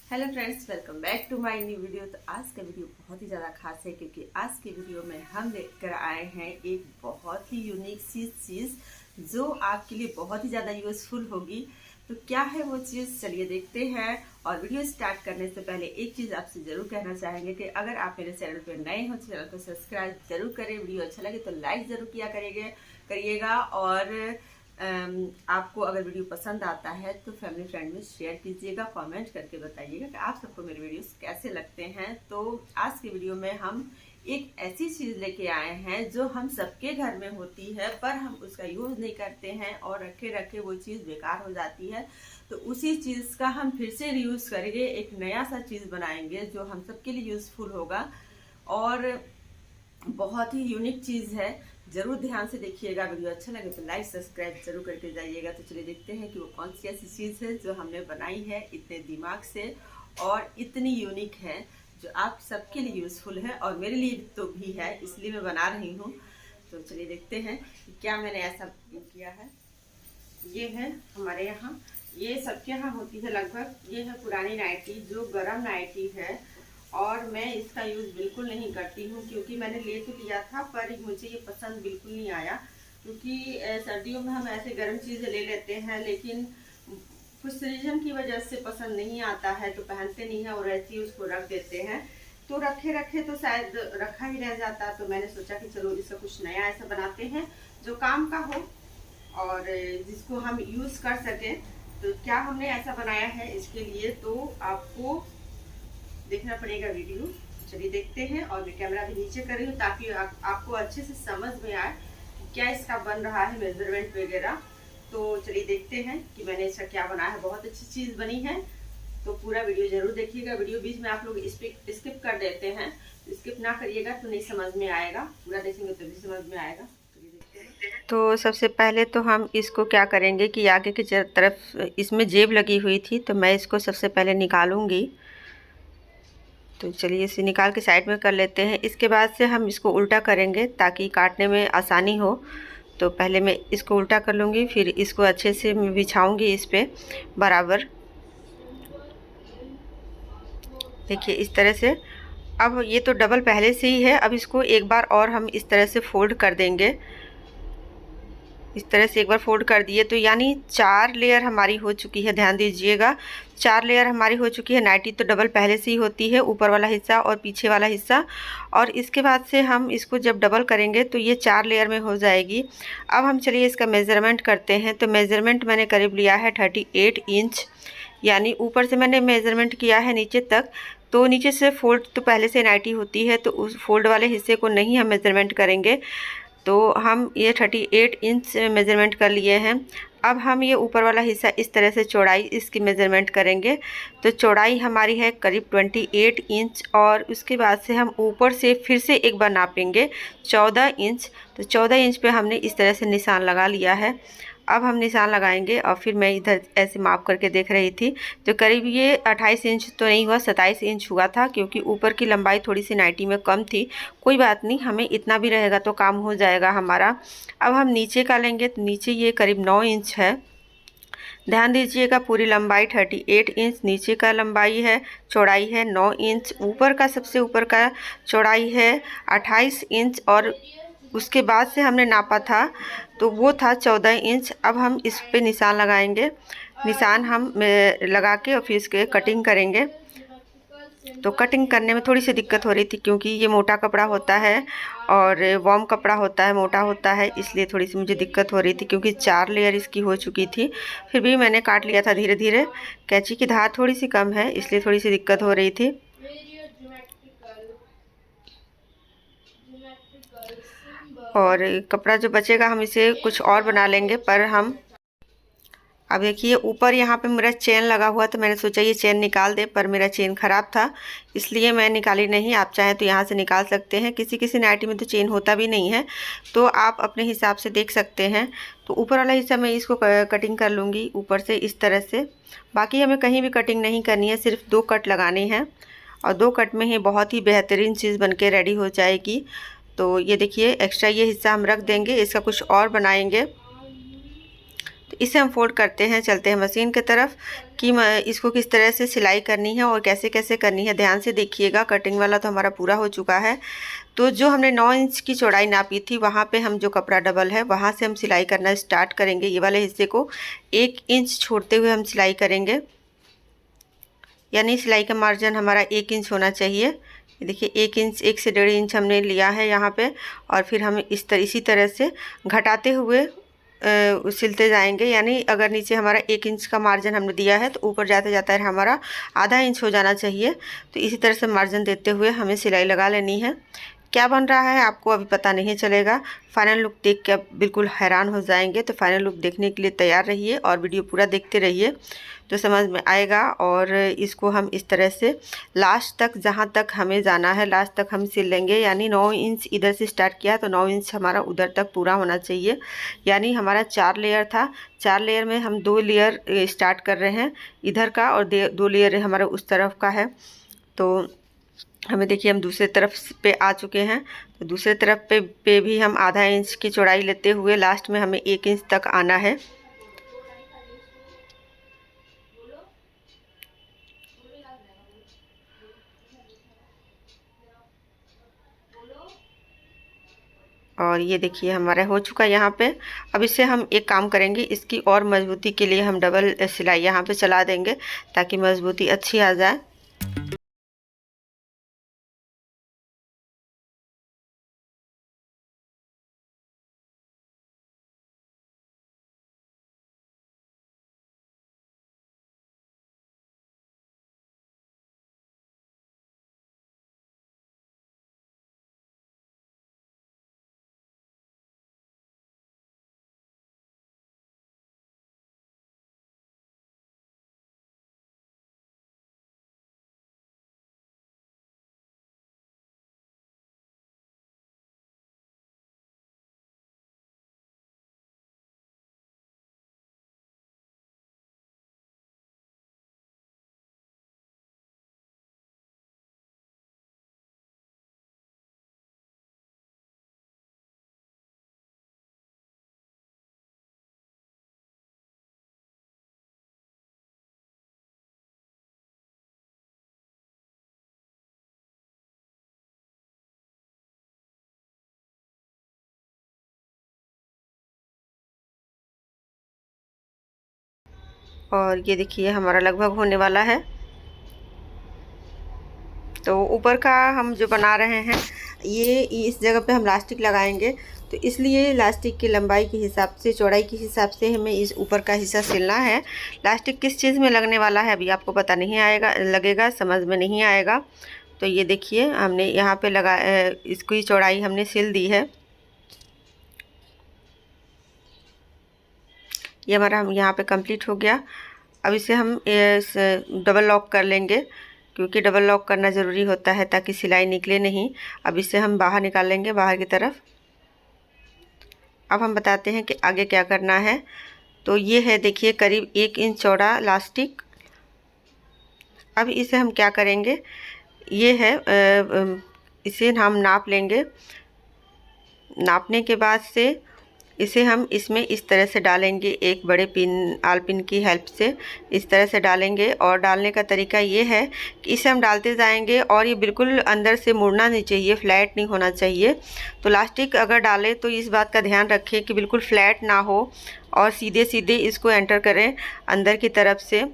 Hello friends, welcome back to my new video. तो आज का वीडियो बहुत ही ज़्यादा खास है क्योंकि आज के वीडियो में हम लेकर आए हैं एक बहुत ही यूनिक सी चीज़ जो आपके लिए बहुत ही ज़्यादा यूज़फुल होगी। तो क्या है वो चीज़, चलिए देखते हैं। और वीडियो स्टार्ट करने से पहले एक चीज़ आपसे ज़रूर कहना चाहेंगे कि अगर आप मेरे चैनल पर नए हो चैनल को सब्सक्राइब जरूर करें, वीडियो अच्छा लगे तो लाइक ज़रूर किया करिएगा। और आपको अगर वीडियो पसंद आता है तो फैमिली फ्रेंड में शेयर कीजिएगा, कमेंट करके बताइएगा कि आप सबको मेरे वीडियोस कैसे लगते हैं। तो आज के वीडियो में हम एक ऐसी चीज़ लेके आए हैं जो हम सबके घर में होती है पर हम उसका यूज़ नहीं करते हैं और रखे रखे वो चीज़ बेकार हो जाती है। तो उसी चीज़ का हम फिर से रीयूज़ करेंगे, एक नया सा चीज़ बनाएंगे जो हम सबके लिए यूज़फुल होगा और बहुत ही यूनिक चीज़ है। जरूर ध्यान से देखिएगा, वीडियो अच्छा लगे तो लाइक सब्सक्राइब जरूर करके जाइएगा। तो चलिए देखते हैं कि वो कौन सी ऐसी चीज़ है जो हमने बनाई है इतने दिमाग से और इतनी यूनिक है जो आप सबके लिए यूज़फुल है और मेरे लिए तो भी है, इसलिए मैं बना रही हूँ। तो चलिए देखते हैं कि क्या मैंने ऐसा किया है। ये है हमारे यहाँ, ये सबके यहाँ होती है लगभग। ये है पुरानी नाइटी जो गरम नाइटी है और मैं इसका यूज़ बिल्कुल नहीं करती हूँ क्योंकि मैंने ले तो लिया था पर मुझे ये पसंद बिल्कुल नहीं आया। क्योंकि सर्दियों में हम ऐसे गर्म चीज़ें ले लेते हैं लेकिन कुछ रीजन की वजह से पसंद नहीं आता है तो पहनते नहीं है और ऐसे ही उसको रख देते हैं। तो रखे रखे तो शायद रखा ही रह जाता। तो मैंने सोचा कि चलो इसका कुछ नया ऐसा बनाते हैं जो काम का हो और जिसको हम यूज़ कर सकें। तो क्या हमने ऐसा बनाया है इसके लिए तो आपको देखना पड़ेगा वीडियो। चलिए देखते हैं। और मैं कैमरा भी नीचे कर रही हूँ ताकि आपको अच्छे से समझ में आए क्या इसका बन रहा है, मेजरमेंट वगैरह। तो चलिए देखते हैं कि मैंने इसका क्या बनाया है। बहुत अच्छी चीज़ बनी है तो पूरा वीडियो जरूर देखिएगा। वीडियो बीच में आप लोग स्किप कर देते हैं, स्किप ना करिएगा तो नहीं समझ में आएगा, पूरा देखेंगे तो भी समझ में आएगा। तो सबसे पहले तो हम इसको क्या करेंगे कि आगे की तरफ इसमें जेब लगी हुई थी तो मैं इसको सबसे पहले निकालूंगी। तो चलिए इसे निकाल के साइड में कर लेते हैं। इसके बाद से हम इसको उल्टा करेंगे ताकि काटने में आसानी हो। तो पहले मैं इसको उल्टा कर लूँगी, फिर इसको अच्छे से मैं बिछाऊँगी इस पे बराबर। देखिए इस तरह से। अब ये तो डबल पहले से ही है, अब इसको एक बार और हम इस तरह से फोल्ड कर देंगे। इस तरह से एक बार फोल्ड कर दिए तो यानी 4 लेयर हमारी हो चुकी है। ध्यान दीजिएगा 4 लेयर हमारी हो चुकी है। नाइटी तो डबल पहले से ही होती है, ऊपर वाला हिस्सा और पीछे वाला हिस्सा। और इसके बाद से हम इसको जब डबल करेंगे तो ये 4 लेयर में हो जाएगी। अब हम चलिए इसका मेज़रमेंट करते हैं। तो मेज़रमेंट मैंने करीब लिया है 38 इंच, यानी ऊपर से मैंने मेज़रमेंट किया है नीचे तक। तो नीचे से फोल्ड तो पहले से नाइटी होती है तो उस फोल्ड वाले हिस्से को नहीं हम मेज़रमेंट करेंगे। तो हम ये 38 इंच मेज़रमेंट कर लिए हैं। अब हम ये ऊपर वाला हिस्सा इस तरह से चौड़ाई इसकी मेज़रमेंट करेंगे। तो चौड़ाई हमारी है करीब 28 इंच और उसके बाद से हम ऊपर से फिर से एक बार नापेंगे 14 इंच। तो 14 इंच पे हमने इस तरह से निशान लगा लिया है। अब हम निशान लगाएंगे और फिर मैं इधर ऐसे माप करके देख रही थी तो करीब ये 28 इंच तो नहीं हुआ, 27 इंच हुआ था क्योंकि ऊपर की लंबाई थोड़ी सी नाइटी में कम थी। कोई बात नहीं, हमें इतना भी रहेगा तो काम हो जाएगा हमारा। अब हम नीचे का लेंगे तो नीचे ये करीब 9 इंच है। ध्यान दीजिएगा पूरी लंबाई 38 इंच, नीचे का लंबाई है चौड़ाई है 9 इंच, ऊपर का सबसे ऊपर का चौड़ाई है 28 इंच और उसके बाद से हमने नापा था तो वो था 14 इंच। अब हम इस पे निशान लगाएंगे। निशान हम लगा के और फिर इसके कटिंग करेंगे। तो कटिंग करने में थोड़ी सी दिक्कत हो रही थी क्योंकि ये मोटा कपड़ा होता है और वार्म कपड़ा होता है, मोटा होता है, इसलिए थोड़ी सी मुझे दिक्कत हो रही थी क्योंकि 4 लेयर इसकी हो चुकी थी। फिर भी मैंने काट लिया था धीरे धीरे। कैंची की धार थोड़ी सी कम है इसलिए थोड़ी सी दिक्कत हो रही थी। और कपड़ा जो बचेगा हम इसे कुछ और बना लेंगे। पर हम अब देखिए ऊपर यहाँ पे मेरा चेन लगा हुआ तो मैंने सोचा ये चेन निकाल दे, पर मेरा चेन ख़राब था इसलिए मैं निकाली नहीं। आप चाहें तो यहाँ से निकाल सकते हैं। किसी किसी नाइटी में तो चेन होता भी नहीं है तो आप अपने हिसाब से देख सकते हैं। तो ऊपर वाला हिस्सा मैं इसको कटिंग कर लूँगी ऊपर से इस तरह से। बाकी हमें कहीं भी कटिंग नहीं करनी है, सिर्फ 2 कट लगाने हैं और 2 कट में ही बहुत ही बेहतरीन चीज़ बन के रेडी हो जाएगी। तो ये देखिए एक्स्ट्रा ये हिस्सा हम रख देंगे, इसका कुछ और बनाएंगे। तो इसे हम फोल्ड करते हैं, चलते हैं मशीन की तरफ कि इसको किस तरह से सिलाई करनी है और कैसे कैसे करनी है। ध्यान से देखिएगा, कटिंग वाला तो हमारा पूरा हो चुका है। तो जो हमने 9 इंच की चौड़ाई नापी थी वहाँ पे हम जो कपड़ा डबल है वहाँ से हम सिलाई करना स्टार्ट करेंगे। ये वाले हिस्से को 1 इंच छोड़ते हुए हम सिलाई करेंगे, यानी सिलाई का मार्जिन हमारा 1 इंच होना चाहिए। ये देखिए 1 इंच, 1 से 1.5 इंच हमने लिया है यहाँ पे, और फिर हम इसी तरह से घटाते हुए सिलते जाएंगे। यानी अगर नीचे हमारा 1 इंच का मार्जिन हमने दिया है तो ऊपर जाते जाता है हमारा आधा इंच हो जाना चाहिए। तो इसी तरह से मार्जिन देते हुए हमें सिलाई लगा लेनी है। क्या बन रहा है आपको अभी पता नहीं चलेगा, फाइनल लुक देख के आप बिल्कुल हैरान हो जाएंगे। तो फाइनल लुक देखने के लिए तैयार रहिए और वीडियो पूरा देखते रहिए तो समझ में आएगा। और इसको हम इस तरह से लास्ट तक, जहाँ तक हमें जाना है लास्ट तक हम सिल लेंगे। यानी 9 इंच इधर से स्टार्ट किया तो 9 इंच हमारा उधर तक पूरा होना चाहिए। यानी हमारा 4 लेयर था, 4 लेयर में हम 2 लेयर स्टार्ट कर रहे हैं इधर का, और 2 लेयर हमारा उस तरफ का है। तो हमें देखिए हम दूसरे तरफ पे आ चुके हैं। तो दूसरे तरफ पे भी हम आधा इंच की चौड़ाई लेते हुए लास्ट में हमें 1 इंच तक आना है। और ये देखिए हमारा हो चुका है यहाँ पे। अब इसे हम एक काम करेंगे, इसकी और मजबूती के लिए हम डबल सिलाई यहाँ पे चला देंगे ताकि मजबूती अच्छी आ जाए। और ये देखिए हमारा लगभग होने वाला है। तो ऊपर का हम जो बना रहे हैं ये इस जगह पे हम लास्टिक लगाएंगे, तो इसलिए लास्टिक की लंबाई के हिसाब से, चौड़ाई के हिसाब से हमें इस ऊपर का हिस्सा सिलना है। लास्टिक किस चीज़ में लगने वाला है अभी आपको पता नहीं आएगा, लगेगा, समझ में नहीं आएगा। तो ये देखिए हमने यहाँ पे लगा, इसकी चौड़ाई हमने सिल दी है। ये हमारा हम यहाँ पे कंप्लीट हो गया। अब इसे हम डबल लॉक कर लेंगे, क्योंकि डबल लॉक करना ज़रूरी होता है ताकि सिलाई निकले नहीं। अब इसे हम बाहर निकाल लेंगे, बाहर की तरफ। अब हम बताते हैं कि आगे क्या करना है। तो ये है देखिए करीब 1 इंच चौड़ा लास्टिक। अब इसे हम क्या करेंगे, ये है इसे हम नाप लेंगे। नापने के बाद से इसे हम इसमें इस तरह से डालेंगे, एक बड़े पिन, आल पिन की हेल्प से इस तरह से डालेंगे। और डालने का तरीका ये है कि इसे हम डालते जाएंगे और ये बिल्कुल अंदर से मुड़ना नहीं चाहिए, फ्लैट नहीं होना चाहिए। तो लास्टिक अगर डालें तो इस बात का ध्यान रखें कि बिल्कुल फ्लैट ना हो और सीधे सीधे इसको एंटर करें अंदर की तरफ से।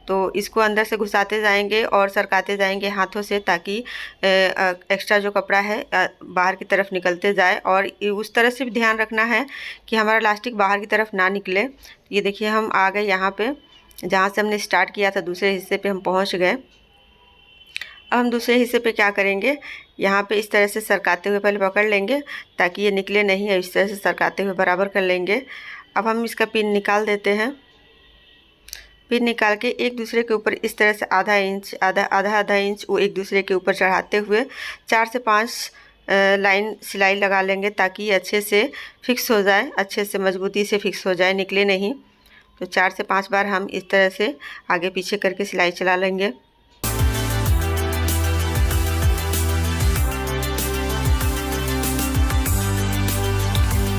तो इसको अंदर से घुसाते जाएंगे और सरकाते जाएंगे हाथों से, ताकि एक्स्ट्रा जो कपड़ा है बाहर की तरफ निकलते जाए। और उस तरह से भी ध्यान रखना है कि हमारा इलास्टिक बाहर की तरफ ना निकले। ये देखिए हम आ गए यहाँ पे, जहाँ से हमने स्टार्ट किया था दूसरे हिस्से पे हम पहुँच गए। अब हम दूसरे हिस्से पे क्या करेंगे, यहाँ पे इस तरह से सरकाते हुए पहले पकड़ लेंगे ताकि ये निकले नहीं है। इस तरह से सरकाते हुए बराबर कर लेंगे। अब हम इसका पिन निकाल देते हैं। पिन निकाल के एक दूसरे के ऊपर इस तरह से आधा इंच वो एक दूसरे के ऊपर चढ़ाते हुए 4 से 5 लाइन सिलाई लगा लेंगे, ताकि ये अच्छे से फिक्स हो जाए, अच्छे से मजबूती से फिक्स हो जाए, निकले नहीं। तो 4 से 5 बार हम इस तरह से आगे पीछे करके सिलाई चला लेंगे।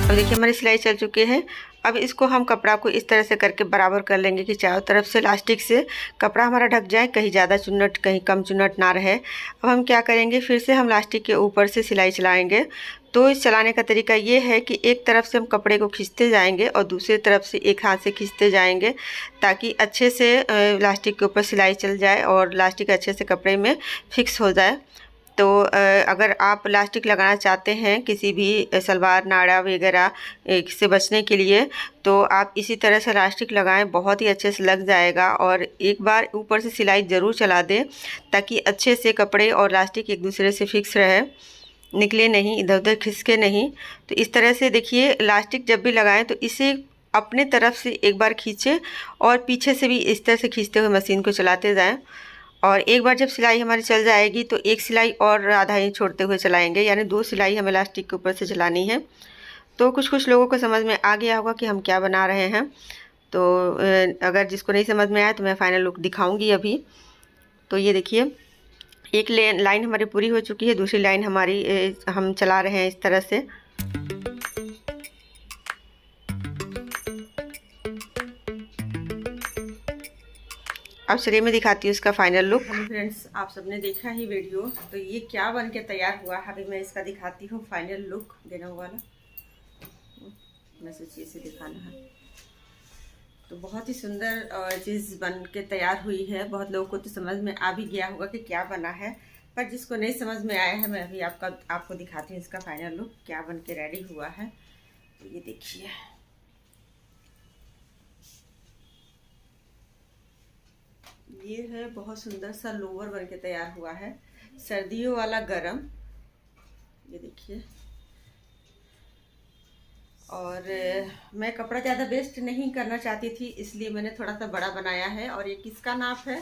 अब देखिए हमारी सिलाई चल चुकी है। अब इसको हम कपड़ा को इस तरह से करके बराबर कर लेंगे कि चारों तरफ से इलास्टिक से कपड़ा हमारा ढक जाए, कहीं ज़्यादा चुन्नट कहीं कम चुन्नट ना रहे। अब हम क्या करेंगे, फिर से हम इलास्टिक के ऊपर से सिलाई चलाएंगे। तो इस चलाने का तरीका ये है कि एक तरफ से हम कपड़े को खींचते जाएंगे और दूसरी तरफ से एक हाथ से खींचते जाएंगे, ताकि अच्छे से इलास्टिक के ऊपर सिलाई चल जाए और इलास्टिक अच्छे से कपड़े में फिक्स हो जाए। तो अगर आप इलास्टिक लगाना चाहते हैं किसी भी सलवार नाड़ा वगैरह से बचने के लिए, तो आप इसी तरह से इलास्टिक लगाएं, बहुत ही अच्छे से लग जाएगा। और एक बार ऊपर से सिलाई ज़रूर चला दें ताकि अच्छे से कपड़े और इलास्टिक एक दूसरे से फिक्स रहे, निकले नहीं, इधर उधर खिसके नहीं। तो इस तरह से देखिए, इलास्टिक जब भी लगाएं तो इसे अपने तरफ से एक बार खींचें और पीछे से भी इस तरह से खींचते हुए मशीन को चलाते जाएं। और एक बार जब सिलाई हमारी चल जाएगी तो एक सिलाई और आधा इंच छोड़ते हुए चलाएंगे, यानी 2 सिलाई हमें इलास्टिक के ऊपर से चलानी है। तो कुछ लोगों को समझ में आ गया होगा कि हम क्या बना रहे हैं। तो अगर जिसको नहीं समझ में आया तो मैं फाइनल लुक दिखाऊंगी अभी। तो ये देखिए, एक लाइन हमारी पूरी हो चुकी है, दूसरी लाइन हमारी हम चला रहे हैं इस तरह से। अब चलिए मैं दिखाती हूँ इसका फाइनल लुक। हेलो फ्रेंड्स, आप सबने देखा ही वीडियो, तो ये क्या बन के तैयार हुआ है अभी मैं इसका दिखाती हूँ फाइनल लुक देना वाला। मैं सोची इसे दिखाना है। तो बहुत ही सुंदर चीज़ बन के तैयार हुई है। बहुत लोगों को तो समझ में आ भी गया होगा कि क्या बना है, पर जिसको नहीं समझ में आया है, मैं अभी आपको दिखाती हूँ इसका फाइनल लुक क्या बन के रेडी हुआ है। तो ये देखिए, ये है बहुत सुंदर सा लोवर बन के तैयार हुआ है, सर्दियों वाला गरम। ये देखिए, और मैं कपड़ा ज़्यादा वेस्ट नहीं करना चाहती थी, इसलिए मैंने थोड़ा सा बड़ा बनाया है। और ये किसका नाप है,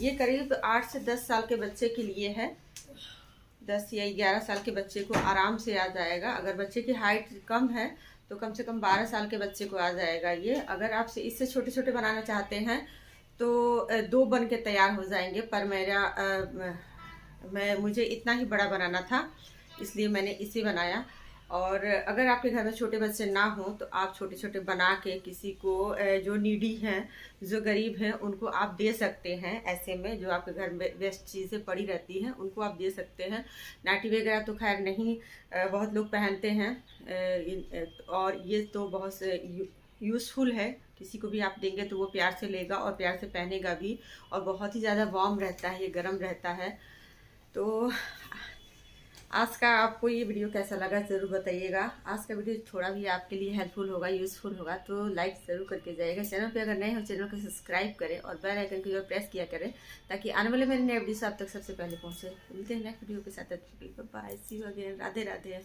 ये करीब 8 से 10 साल के बच्चे के लिए है। 10 या 11 साल के बच्चे को आराम से आ जाएगा। अगर बच्चे की हाइट कम है तो कम से कम 12 साल के बच्चे को आ जाएगा ये। अगर आप इससे छोटे छोटे बनाना चाहते हैं तो 2 बन के तैयार हो जाएंगे, पर मुझे इतना ही बड़ा बनाना था, इसलिए मैंने इसे बनाया। और अगर आपके घर में छोटे बच्चे ना हो तो आप छोटे छोटे बना के किसी को जो नीडी हैं, जो गरीब हैं, उनको आप दे सकते हैं। ऐसे में जो आपके घर में वेस्ट चीज़ें पड़ी रहती हैं उनको आप दे सकते हैं। नाटी वगैरह तो खैर नहीं बहुत लोग पहनते हैं, और ये तो बहुत यूज़फुल है। किसी को भी आप देंगे तो वो प्यार से लेगा और प्यार से पहनेगा भी, और बहुत ही ज़्यादा वार्म रहता है, ये गर्म रहता है। तो आज का आपको ये वीडियो कैसा लगा ज़रूर बताइएगा। आज का वीडियो थोड़ा भी आपके लिए हेल्पफुल होगा, यूज़फुल होगा, तो लाइक ज़रूर करके जाइएगा। चैनल पे अगर नए हो चैनल को सब्सक्राइब करें और बेल आइकन को प्रेस किया करें, ताकि आने वाले मेरे नए वीडियो आप तक सबसे पहले पहुँचे। मिलते हैं नेक्स्ट वीडियो के साथ। Bye, see you again. Radhe Radhe.